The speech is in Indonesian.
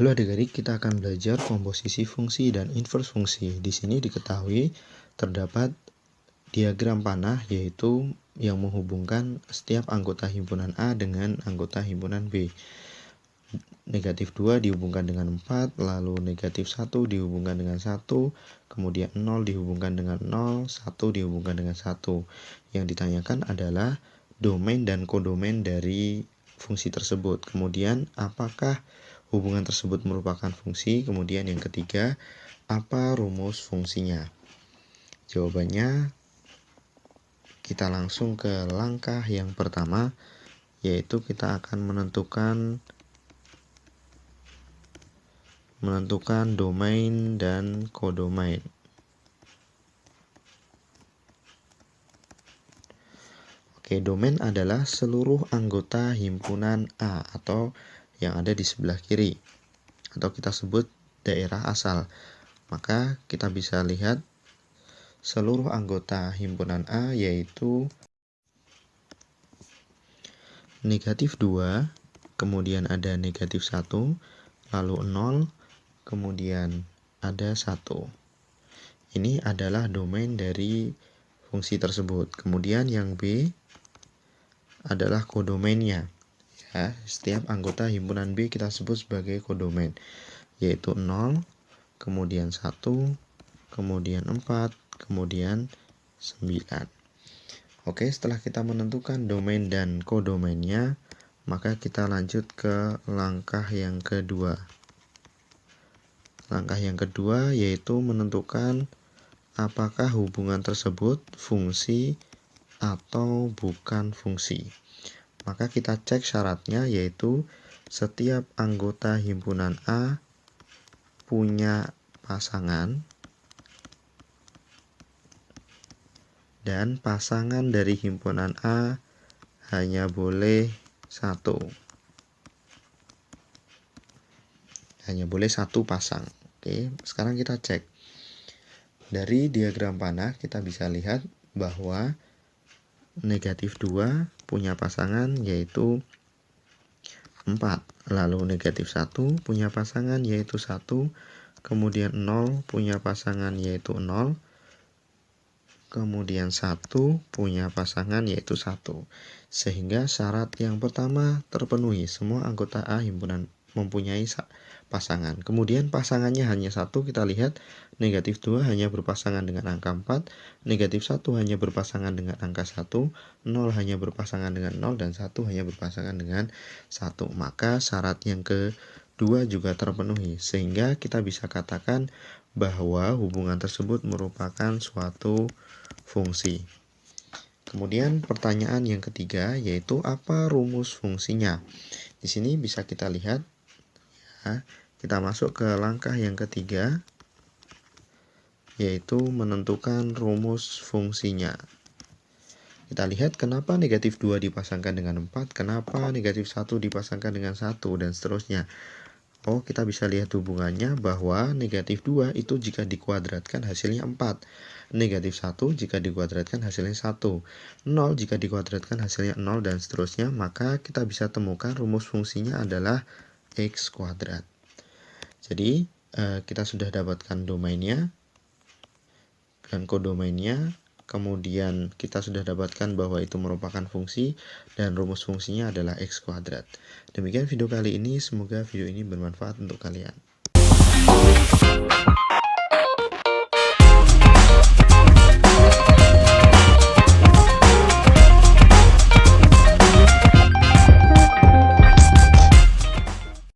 Halo adik-adik, kita akan belajar komposisi fungsi dan inverse fungsi. Di sini diketahui terdapat diagram panah, yaitu yang menghubungkan setiap anggota himpunan A dengan anggota himpunan B. Negatif 2 dihubungkan dengan 4, lalu negatif 1 dihubungkan dengan 1, kemudian 0 dihubungkan dengan 0, 1 dihubungkan dengan 1. Yang ditanyakan adalah domain dan kodomain dari fungsi tersebut. Kemudian, apakah hubungan tersebut merupakan fungsi? Kemudian yang ketiga, apa rumus fungsinya? Jawabannya, kita langsung ke langkah yang pertama, yaitu kita akan menentukan domain dan kodomain. Oke, domain adalah seluruh anggota himpunan A atau yang ada di sebelah kiri, atau kita sebut daerah asal. Maka kita bisa lihat seluruh anggota himpunan A yaitu negatif 2, kemudian ada negatif 1, lalu 0, kemudian ada 1. Ini adalah domain dari fungsi tersebut. Kemudian yang B adalah kodomainnya. Ya, setiap anggota himpunan B kita sebut sebagai kodomain, yaitu 0, kemudian 1, kemudian 4, kemudian 9. Oke, setelah kita menentukan domain dan kodomainnya, maka kita lanjut ke langkah yang kedua. Langkah yang kedua yaitu menentukan apakah hubungan tersebut fungsi atau bukan fungsi. Maka kita cek syaratnya, yaitu setiap anggota himpunan A punya pasangan dan pasangan dari himpunan A hanya boleh satu. Hanya boleh satu pasang. Oke, sekarang kita cek. Dari diagram panah kita bisa lihat bahwa negatif 2 punya pasangan yaitu 4. Lalu negatif 1 punya pasangan yaitu 1. Kemudian 0 punya pasangan yaitu 0. Kemudian 1 punya pasangan yaitu 1. Sehingga syarat yang pertama terpenuhi. Semua anggota A himpunan mempunyai pasangan. Kemudian pasangannya hanya 1, kita lihat negatif 2 hanya berpasangan dengan angka 4, negatif 1 hanya berpasangan dengan angka 1, 0 hanya berpasangan dengan 0, dan 1 hanya berpasangan dengan 1. Maka syarat yang kedua juga terpenuhi, sehingga kita bisa katakan bahwa hubungan tersebut merupakan suatu fungsi. Kemudian pertanyaan yang ketiga yaitu apa rumus fungsinya? Di sini bisa kita lihat, ya, kita masuk ke langkah yang ketiga yaitu menentukan rumus fungsinya. Kita lihat kenapa negatif 2 dipasangkan dengan 4, kenapa negatif 1 dipasangkan dengan 1, dan seterusnya. Oh, kita bisa lihat hubungannya bahwa negatif 2 itu jika dikuadratkan hasilnya 4. Negatif 1 jika dikuadratkan hasilnya 1. 0 jika dikuadratkan hasilnya 0, dan seterusnya. Maka kita bisa temukan rumus fungsinya adalah X kuadrat. Jadi, kita sudah dapatkan domainnya dan kodomainnya. Kemudian kita sudah dapatkan bahwa itu merupakan fungsi dan rumus fungsinya adalah X kuadrat. Demikian video kali ini, semoga video ini bermanfaat untuk kalian.